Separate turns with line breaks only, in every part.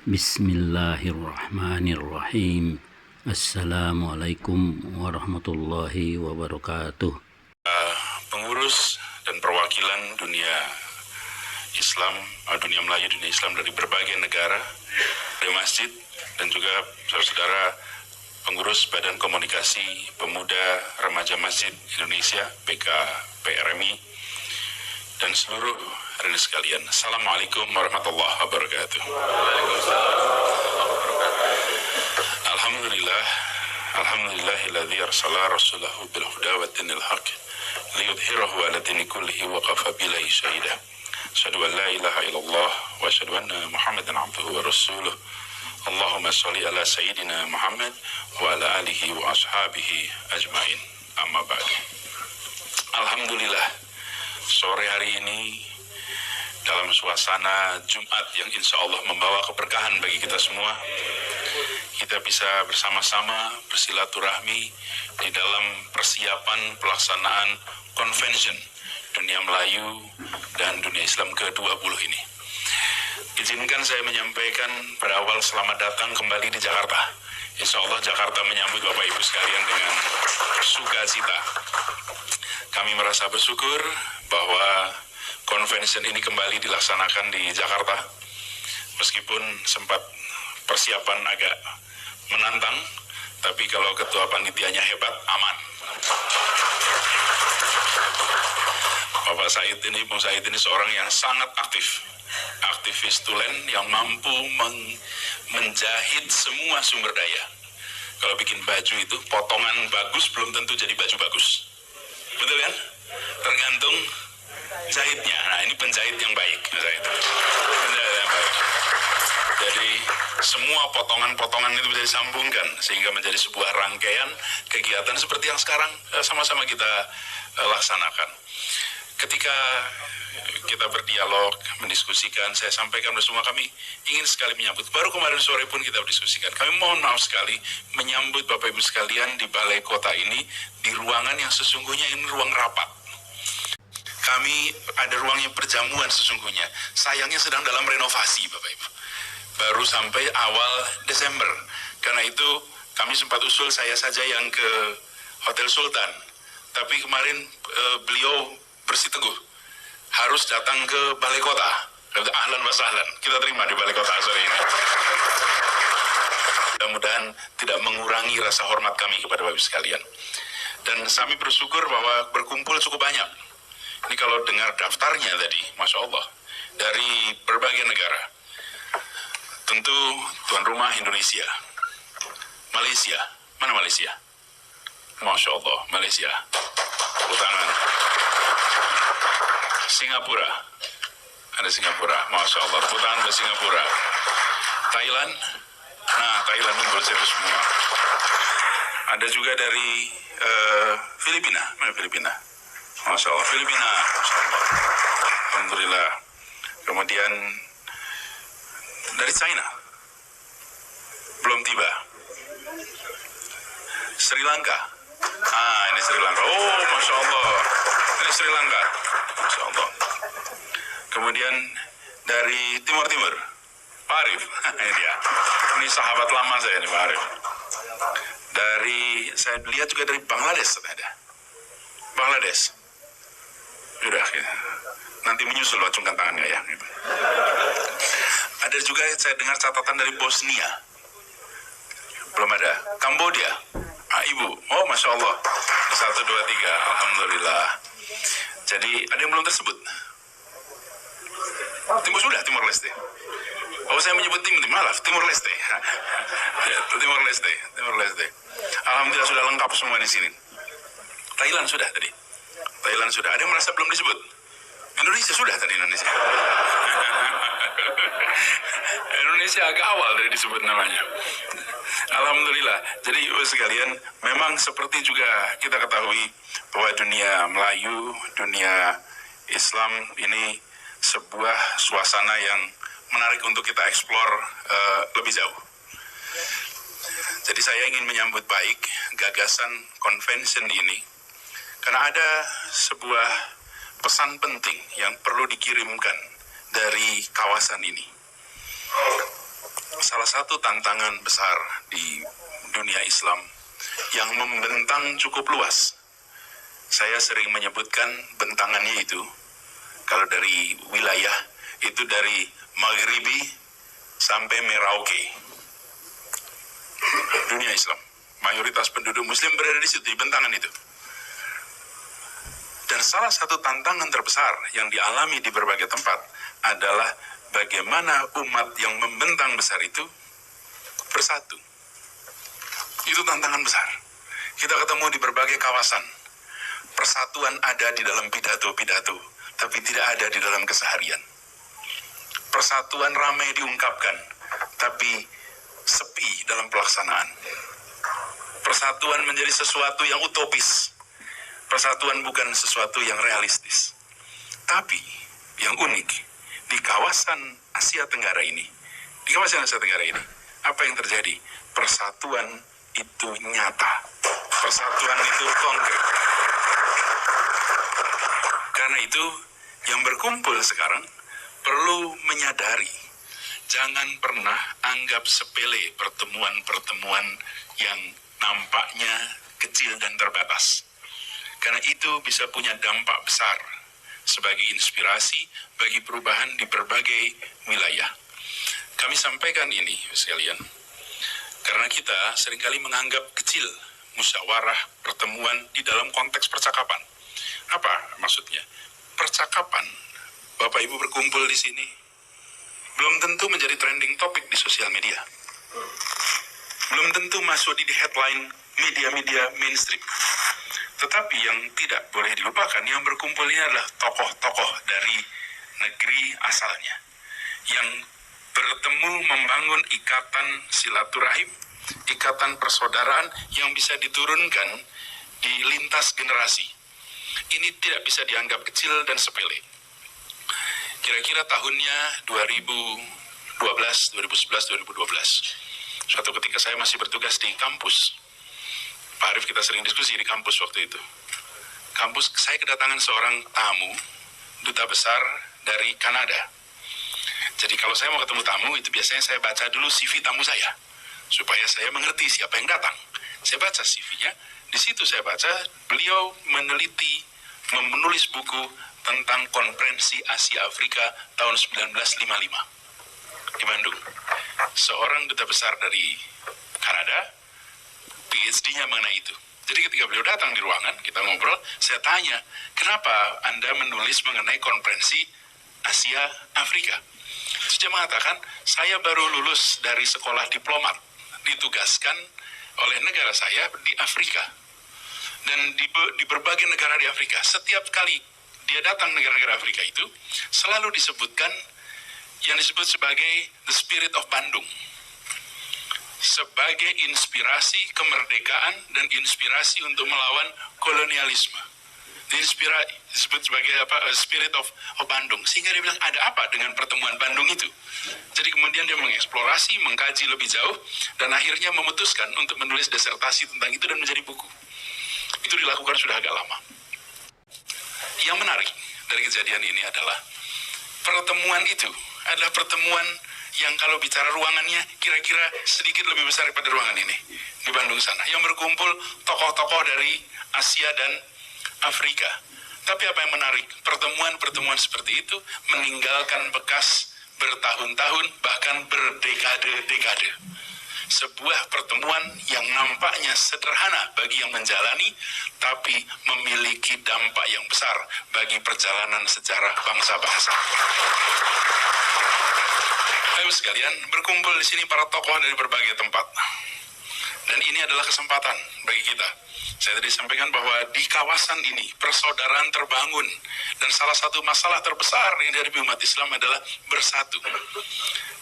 Bismillahirrahmanirrahim. Assalamualaikum warahmatullahi wabarakatuh.
Pengurus dan perwakilan dunia Islam, dunia Melayu, dunia Islam dari berbagai negara, dari masjid, dan juga saudara-saudara pengurus Badan Komunikasi Pemuda Remaja Masjid Indonesia, BKPRMI, dan seluruh hadirin sekalian. Assalamualaikum warahmatullahi wabarakatuh. Alhamdulillahilladzi arsala rasulahu bil huda wa dinil haqq liyudhhirahu 'ala dini kullihi wa kafa billahi shahida. Asyhadu an la ilaha illallah wa asyhadu anna Muhammadan 'abduhu wa rasuluh. Allahumma shalli ala sayyidina Muhammad wa ala alihi wa ashabihi ajmain. Amma ba'du. Alhamdulillah, sore hari ini dalam suasana Jumat yang insya Allah membawa keberkahan bagi kita semua, kita bisa bersama-sama bersilaturahmi di dalam persiapan pelaksanaan Convention Dunia Melayu dan Dunia Islam ke-20 ini. Izinkan saya menyampaikan pada awal selamat datang kembali di Jakarta. Insya Allah Jakarta menyambut Bapak Ibu sekalian dengan sukacita. Kami merasa bersyukur bahwa convention ini kembali dilaksanakan di Jakarta. Meskipun sempat persiapan agak menantang, tapi kalau ketua panitianya hebat, aman. Bapak Said ini, Bung Said ini seorang yang sangat aktif, aktivis tulen yang mampu menjahit semua sumber daya. Kalau bikin baju itu, potongan bagus belum tentu jadi baju bagus. Betul kan? Tergantung jahitnya. Nah, ini penjahit yang baik. Penjahit yang baik. Jadi semua potongan-potongan itu bisa disambungkan sehingga menjadi sebuah rangkaian kegiatan seperti yang sekarang sama-sama kita laksanakan. Ketika kita berdialog, mendiskusikan, saya sampaikan bersama kami ingin sekali menyambut. Baru kemarin sore pun kita berdiskusikan. Kami mohon maaf sekali menyambut Bapak Ibu sekalian di balai kota ini, di ruangan yang sesungguhnya ini ruang rapat. Kami ada ruangnya perjamuan sesungguhnya. Sayangnya sedang dalam renovasi Bapak Ibu. Baru sampai awal Desember. Karena itu kami sempat usul saya saja yang ke Hotel Sultan. Tapi kemarin beliau bersiteguh harus datang ke balai kota. Ahlan wa sahlan, kita terima di balai kota sore ini. Mudah-mudahan tidak mengurangi rasa hormat kami kepada Bapak Ibu sekalian. Dan kami bersyukur bahwa berkumpul cukup banyak. Ini kalau dengar daftarnya tadi, Masya Allah, dari berbagai negara. Tentu tuan rumah Indonesia, Malaysia, mana Malaysia? Masya Allah, Malaysia, tepuk tangan. Singapura, ada Singapura, Masya Allah, tepuk tangan ke Singapura. Thailand, nah Thailand itu semua. Ada juga dari Filipina, mana Filipina? Masya Allah, Filipina, Masya Allah. Alhamdulillah. Kemudian dari China, belum tiba. Sri Lanka, ini Sri Lanka. Oh, Masya Allah, ini Sri Lanka, Masya Allah. Kemudian dari Timur, Pak Arif, ini dia. Ini sahabat lama saya ini, Pak Arif. Saya lihat juga dari Bangladesh ada. Bangladesh. Sudah, nanti menyusul acungkan tangannya ya. Ada juga saya dengar catatan dari Bosnia. Belum ada. Kambodia. Ibu. Oh, Masya Allah. 1, 2, 3. Alhamdulillah. Jadi, ada yang belum tersebut? Timur Leste. Oh, saya menyebut maaf, Timur Leste. Timur Leste. Alhamdulillah sudah lengkap semua di sini. Thailand sudah tadi. Thailand sudah. Ada yang merasa belum disebut? Indonesia sudah tadi Indonesia. Indonesia agak awal dari disebut namanya. Alhamdulillah. Jadi sekalian, memang seperti juga kita ketahui bahwa dunia Melayu, dunia Islam ini sebuah suasana yang menarik untuk kita eksplor lebih jauh. Jadi saya ingin menyambut baik gagasan convention ini karena ada sebuah pesan penting yang perlu dikirimkan dari kawasan ini. salah satu tantangan besar di dunia Islam yang membentang cukup luas. Saya sering menyebutkan bentangannya itu, kalau dari wilayah, itu dari Maghribi sampai Merauke. Dunia Islam, mayoritas penduduk Muslim berada di situ, di bentangan itu. Dan salah satu tantangan terbesar yang dialami di berbagai tempat adalah bagaimana umat yang membentang besar itu bersatu. Itu tantangan besar. Kita ketemu di berbagai kawasan. Persatuan ada di dalam pidato-pidato, tapi tidak ada di dalam keseharian. Persatuan ramai diungkapkan, tapi sepi dalam pelaksanaan. Persatuan menjadi sesuatu yang utopis. Persatuan bukan sesuatu yang realistis. Tapi yang unik, di kawasan Asia Tenggara ini, apa yang terjadi? Persatuan itu nyata. Persatuan itu konkret. Karena itu, yang berkumpul sekarang perlu menyadari, jangan pernah anggap sepele pertemuan-pertemuan yang nampaknya kecil dan terbatas. Karena itu bisa punya dampak besar sebagai inspirasi bagi perubahan di berbagai wilayah. Kami sampaikan ini, sekalian, karena kita seringkali menganggap kecil musyawarah pertemuan di dalam konteks percakapan. Apa maksudnya? Percakapan, Bapak Ibu berkumpul di sini, belum tentu menjadi trending topik di sosial media. Belum tentu masuk di headline media-media mainstream. Tetapi yang tidak boleh dilupakan, yang berkumpul ini adalah tokoh-tokoh dari negeri asalnya, yang bertemu membangun ikatan silaturahim, ikatan persaudaraan yang bisa diturunkan di lintas generasi. Ini tidak bisa dianggap kecil dan sepele. Kira-kira tahunnya 2012, 2011, 2012. Suatu ketika saya masih bertugas di kampus. Pak Arief, kita sering diskusi di kampus waktu itu. Kampus, saya kedatangan seorang tamu, duta besar dari Kanada. Jadi kalau saya mau ketemu tamu, itu biasanya saya baca dulu CV tamu saya, supaya saya mengerti siapa yang datang. Saya baca CV-nya, di situ saya baca, beliau menulis buku tentang Konferensi Asia Afrika tahun 1955 di Bandung. Seorang duta besar dari Kanada, PhD-nya mengenai itu. Jadi ketika beliau datang di ruangan, kita ngobrol, saya tanya, kenapa Anda menulis mengenai Konferensi Asia Afrika? Terus dia mengatakan, saya baru lulus dari sekolah diplomat, ditugaskan oleh negara saya di Afrika. Dan di berbagai negara di Afrika, setiap kali dia datang negara-negara Afrika itu, selalu disebutkan yang disebut sebagai the spirit of Bandung, sebagai inspirasi kemerdekaan dan inspirasi untuk melawan kolonialisme. Disebut sebagai spirit of Bandung. Sehingga dia bilang, ada apa dengan pertemuan Bandung itu? Jadi kemudian dia mengeksplorasi, mengkaji lebih jauh, dan akhirnya memutuskan untuk menulis disertasi tentang itu dan menjadi buku. Itu dilakukan sudah agak lama. Yang menarik dari kejadian ini adalah pertemuan itu adalah pertemuan yang kalau bicara ruangannya kira-kira sedikit lebih besar daripada ruangan ini di Bandung sana, yang berkumpul tokoh-tokoh dari Asia dan Afrika. Tapi apa yang menarik, pertemuan-pertemuan seperti itu meninggalkan bekas bertahun-tahun, bahkan berdekade-dekade. Sebuah pertemuan yang nampaknya sederhana bagi yang menjalani, tapi memiliki dampak yang besar bagi perjalanan sejarah bangsa-bangsa. Ayo sekalian, berkumpul di sini para tokoh dari berbagai tempat. Dan ini adalah kesempatan bagi kita. Saya tadi sampaikan bahwa di kawasan ini persaudaraan terbangun. Dan salah satu masalah terbesar yang dihadapi umat Islam adalah bersatu.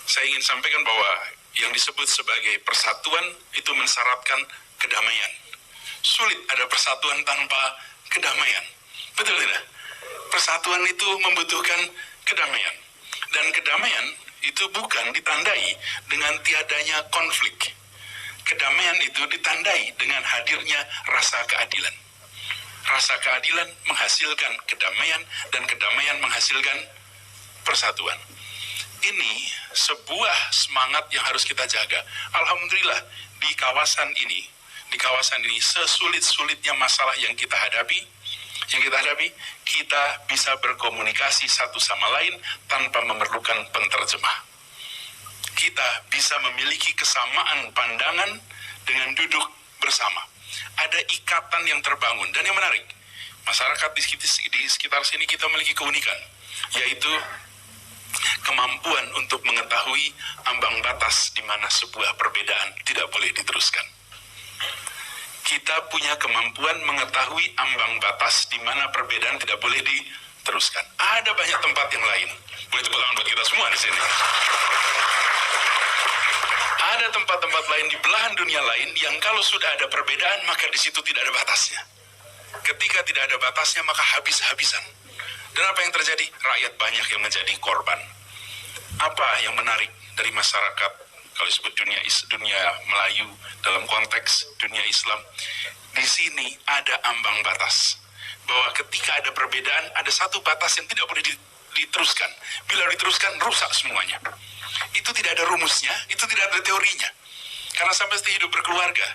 Saya ingin sampaikan bahwa yang disebut sebagai persatuan itu mensyaratkan kedamaian. Sulit ada persatuan tanpa kedamaian. Betul tidak? Persatuan itu membutuhkan kedamaian. Dan kedamaian itu bukan ditandai dengan tiadanya konflik. Kedamaian itu ditandai dengan hadirnya rasa keadilan. Rasa keadilan menghasilkan kedamaian, dan kedamaian menghasilkan persatuan. Ini sebuah semangat yang harus kita jaga. Alhamdulillah di kawasan ini sesulit-sulitnya masalah yang kita hadapi, kita bisa berkomunikasi satu sama lain tanpa memerlukan penterjemah. Kita bisa memiliki kesamaan pandangan dengan duduk bersama. Ada ikatan yang terbangun. Dan yang menarik, masyarakat di sekitar sini kita memiliki keunikan, yaitu kemampuan untuk mengetahui ambang batas di mana sebuah perbedaan tidak boleh diteruskan. Kita punya kemampuan mengetahui ambang batas di mana perbedaan tidak boleh diteruskan. Ada banyak tempat yang lain. Boleh tepuk tangan buat kita semua di sini. Ada tempat-tempat lain di belahan dunia lain yang kalau sudah ada perbedaan maka di situ tidak ada batasnya. Ketika tidak ada batasnya maka habis-habisan. Dan apa yang terjadi? Rakyat banyak yang menjadi korban. Apa yang menarik dari masyarakat kalau disebut dunia Melayu dalam konteks dunia Islam? Di sini ada ambang batas. Bahwa ketika ada perbedaan, ada satu batas yang tidak boleh diteruskan. Bila diteruskan, rusak semuanya. Itu tidak ada rumusnya, itu tidak ada teorinya. Karena sampai hidup berkeluarga,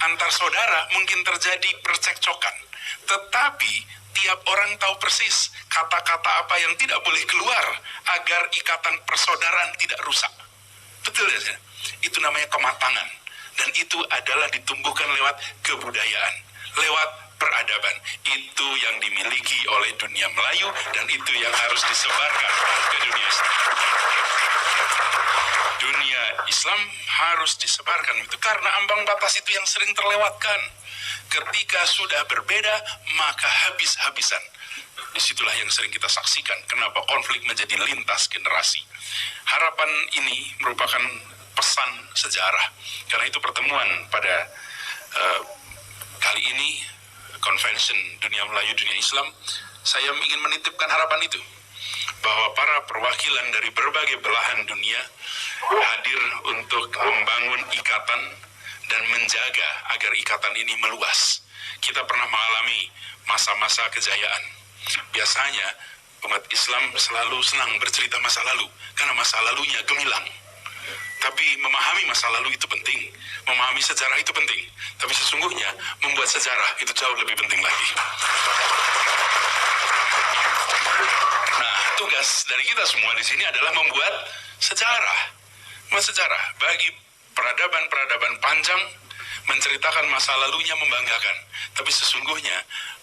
antar saudara mungkin terjadi percekcokan. Tetapi tiap orang tahu persis kata-kata apa yang tidak boleh keluar agar ikatan persaudaraan tidak rusak. Betul ya? Itu namanya kematangan. Dan itu adalah ditumbuhkan lewat kebudayaan, lewat peradaban. Itu yang dimiliki oleh dunia Melayu dan itu yang harus disebarkan ke dunia Islam. Dunia Islam harus disebarkan itu karena ambang batas itu yang sering terlewatkan. Ketika sudah berbeda, maka habis-habisan. Disitulah yang sering kita saksikan. Kenapa konflik menjadi lintas generasi. Harapan ini merupakan pesan sejarah. Karena itu pertemuan pada kali ini, Convention Dunia Melayu Dunia Islam, saya ingin menitipkan harapan itu. Bahwa para perwakilan dari berbagai belahan dunia hadir untuk membangun ikatan dan menjaga agar ikatan ini meluas. Kita pernah mengalami masa-masa kejayaan. Biasanya umat Islam selalu senang bercerita masa lalu, karena masa lalunya gemilang. Tapi memahami masa lalu itu penting, memahami sejarah itu penting. Tapi sesungguhnya membuat sejarah itu jauh lebih penting lagi. Nah, tugas dari kita semua di sini adalah membuat sejarah. Sejarah bagi peradaban-peradaban panjang, menceritakan masa lalunya membanggakan. Tapi sesungguhnya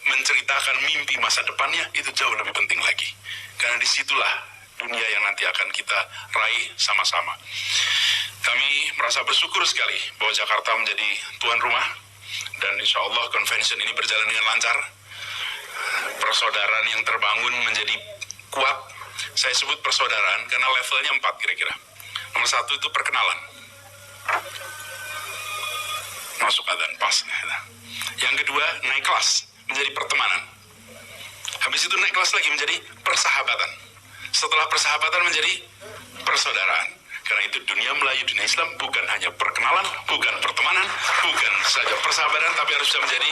menceritakan mimpi masa depannya itu jauh lebih penting lagi. Karena disitulah dunia yang nanti akan kita raih sama-sama. Kami merasa bersyukur sekali bahwa Jakarta menjadi tuan rumah. Dan insya Allah convention ini berjalan dengan lancar. Persaudaraan yang terbangun menjadi kuat. Saya sebut persaudaraan karena levelnya 4 kira-kira. Nomor 1 itu perkenalan. Masuk adzan pas. Yang kedua naik kelas menjadi pertemanan. Habis itu naik kelas lagi menjadi persahabatan. Setelah persahabatan menjadi persaudaraan. Karena itu dunia Melayu, dunia Islam bukan hanya perkenalan, bukan pertemanan, bukan saja persahabatan, tapi harus bisa menjadi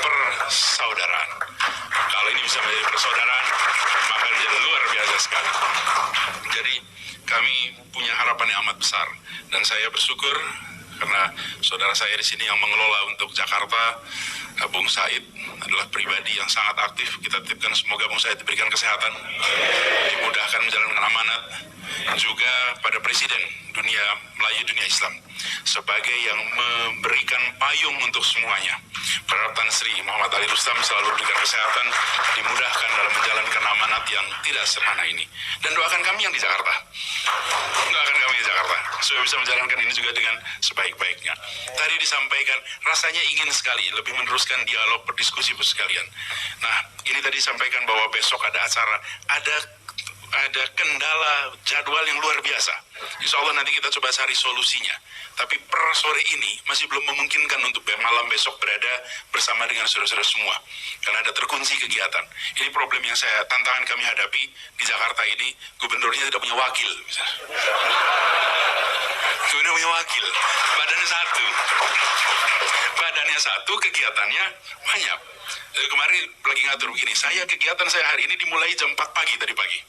persaudaraan. Kalau ini bisa menjadi persaudaraan, maka menjadi luar biasa sekali. Jadi kami punya harapan yang amat besar, dan saya bersyukur karena saudara saya di sini yang mengelola untuk Jakarta, Bung Said adalah pribadi yang sangat aktif. Kita titipkan semoga Bung Said diberikan kesehatan, dimudahkan menjalankan amanat. Juga pada Presiden Dunia Melayu Dunia Islam sebagai yang memberikan payung untuk semuanya. Peralatan Sri Muhammad Ali Rustam selalu berikan kesehatan, dimudahkan dalam menjalankan amanat yang tidak sederhana ini. Dan doakan kami yang di Jakarta, doakan kami di Jakarta supaya bisa menjalankan ini juga dengan sebaik-baiknya. Tadi disampaikan rasanya ingin sekali lebih meneruskan dialog berdiskusi sekalian. Nah, ini tadi disampaikan bahwa besok ada acara, ada kendala jadwal yang luar biasa. Insya Allah nanti kita coba cari solusinya. Tapi per sore ini masih belum memungkinkan untuk malam besok berada bersama dengan saudara-saudara semua. Karena ada terkunci kegiatan. Ini problem yang tantangan kami hadapi di Jakarta ini, gubernurnya tidak punya wakil. Gubernur punya wakil, badannya satu, kegiatannya banyak. Kemarin lagi ngatur begini, kegiatan saya hari ini dimulai jam 4 pagi tadi pagi.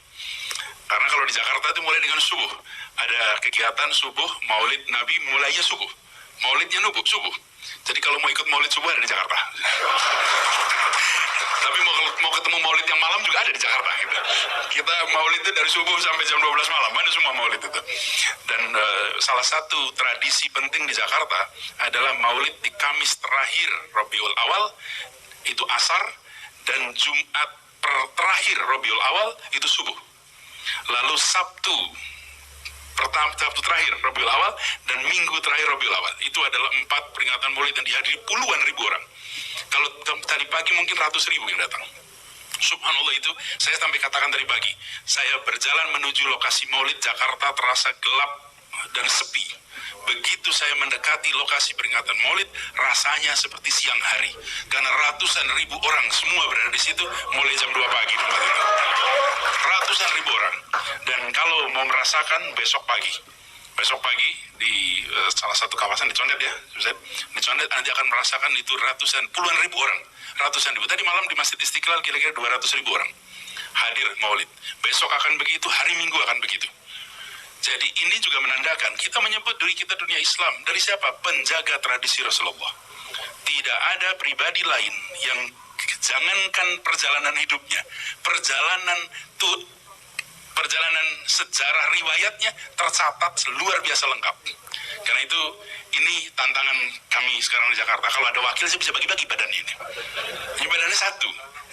Karena kalau di Jakarta itu mulai dengan subuh. Ada kegiatan subuh, maulid Nabi mulainya subuh. Maulidnya subuh. Jadi kalau mau ikut maulid subuh ada di Jakarta. Tapi mau ketemu maulid yang malam juga ada di Jakarta gitu. Kita maulid itu dari subuh sampai jam 12 malam, ada semua maulid itu. Dan salah satu tradisi penting di Jakarta adalah maulid di Kamis terakhir Rabiul Awal, itu asar, dan Jumat terakhir Rabiul Awal itu subuh. Lalu Sabtu terakhir Rabiul Awal dan Minggu terakhir Rabiul Awal. Itu adalah 4 peringatan maulid yang dihadiri puluhan ribu orang. Kalau tadi pagi mungkin ratus ribu yang datang. Subhanallah, itu saya sampai katakan tadi pagi, saya berjalan menuju lokasi maulid, Jakarta terasa gelap dan sepi. Begitu saya mendekati lokasi peringatan maulid, rasanya seperti siang hari. Karena ratusan ribu orang semua berada di situ mulai jam 2 pagi. Ratusan ribu orang. Dan kalau mau merasakan besok pagi di salah satu kawasan di Condet ya, di Condet nanti akan merasakan itu puluhan ribu orang, ratusan ribu. Tadi malam di Masjid Istiqlal kira-kira 200 ribu orang hadir maulid. Besok akan begitu, hari Minggu akan begitu. Jadi ini juga menandakan kita menyebut diri kita dunia Islam. Dari siapa? Penjaga tradisi Rasulullah. Tidak ada pribadi lain yang, jangankan perjalanan hidupnya, perjalanan sejarah riwayatnya tercatat luar biasa lengkap. Karena itu ini tantangan kami sekarang di Jakarta. Kalau ada wakil saya bisa bagi-bagi badan ini. Ini badannya satu,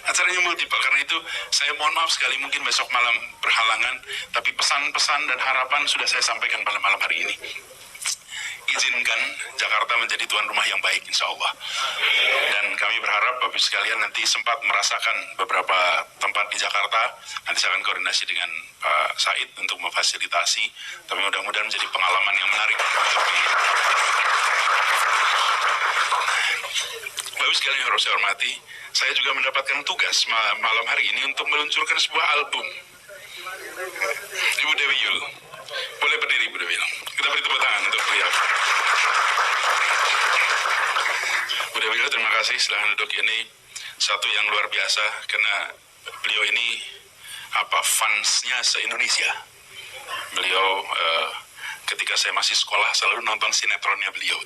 acaranya multiple. Karena itu saya mohon maaf sekali mungkin besok malam berhalangan, tapi pesan-pesan dan harapan sudah saya sampaikan pada malam hari ini. Izinkan Jakarta menjadi tuan rumah yang baik insya Allah. Dan kami berharap Bapak sekalian nanti sempat merasakan beberapa tempat di Jakarta. Nanti saya akan koordinasi dengan Pak Said untuk memfasilitasi. Tapi mudah-mudahan menjadi pengalaman yang menarik. Bapak sekalian yang harus saya hormati, saya juga mendapatkan tugas malam hari ini untuk meluncurkan sebuah album. Ibu Dewi Yul, boleh berdiri Ibu Dewi Yul. Kita beri tepuk tangan untuk beliau. Bu Dewi Yul, terima kasih. Silahkan duduk. Ini satu yang luar biasa karena beliau ini fansnya se-Indonesia. Beliau ketika saya masih sekolah selalu nonton sinetronnya beliau.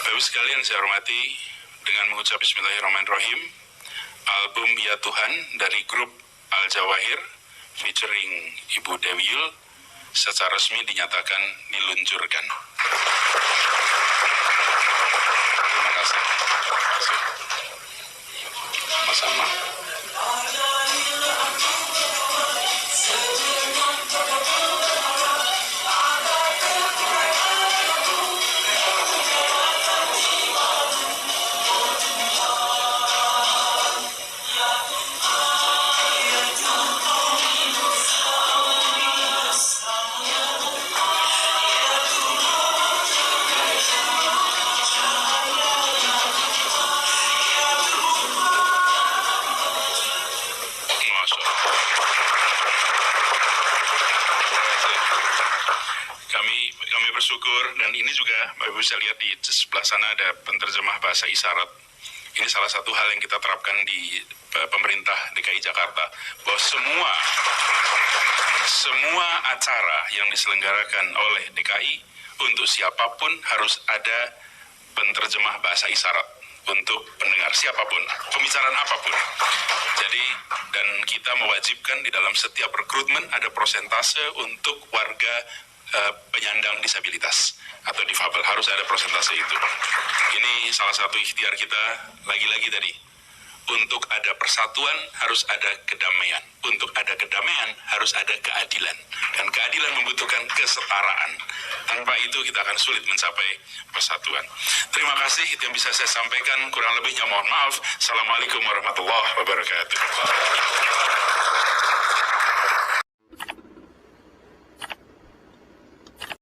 Bapak sekalian saya hormati, dengan mengucap Bismillahirrahmanirrahim, album Ya Tuhan dari grup Al Jawahir featuring Ibu Dewi Yul secara resmi dinyatakan diluncurkan. Terima kasih. Sama-sama. Kami bersyukur, dan ini juga Bapak Ibu bisa lihat di sebelah sana ada penterjemah bahasa isyarat. Ini salah satu hal yang kita terapkan di pemerintah DKI Jakarta, bahwa semua acara yang diselenggarakan oleh DKI untuk siapapun harus ada penterjemah bahasa isyarat untuk pendengar siapapun, pembicaraan apapun. Jadi, dan kita mewajibkan di dalam setiap rekrutmen ada persentase untuk warga penyandang disabilitas atau difabel, harus ada persentase itu. Ini salah satu ikhtiar kita, lagi-lagi tadi, untuk ada persatuan harus ada kedamaian, untuk ada kedamaian harus ada keadilan, dan keadilan membutuhkan kesetaraan. Tanpa itu kita akan sulit mencapai persatuan. Terima kasih, itu yang bisa saya sampaikan. Kurang lebihnya mohon maaf. Assalamualaikum warahmatullahi wabarakatuh.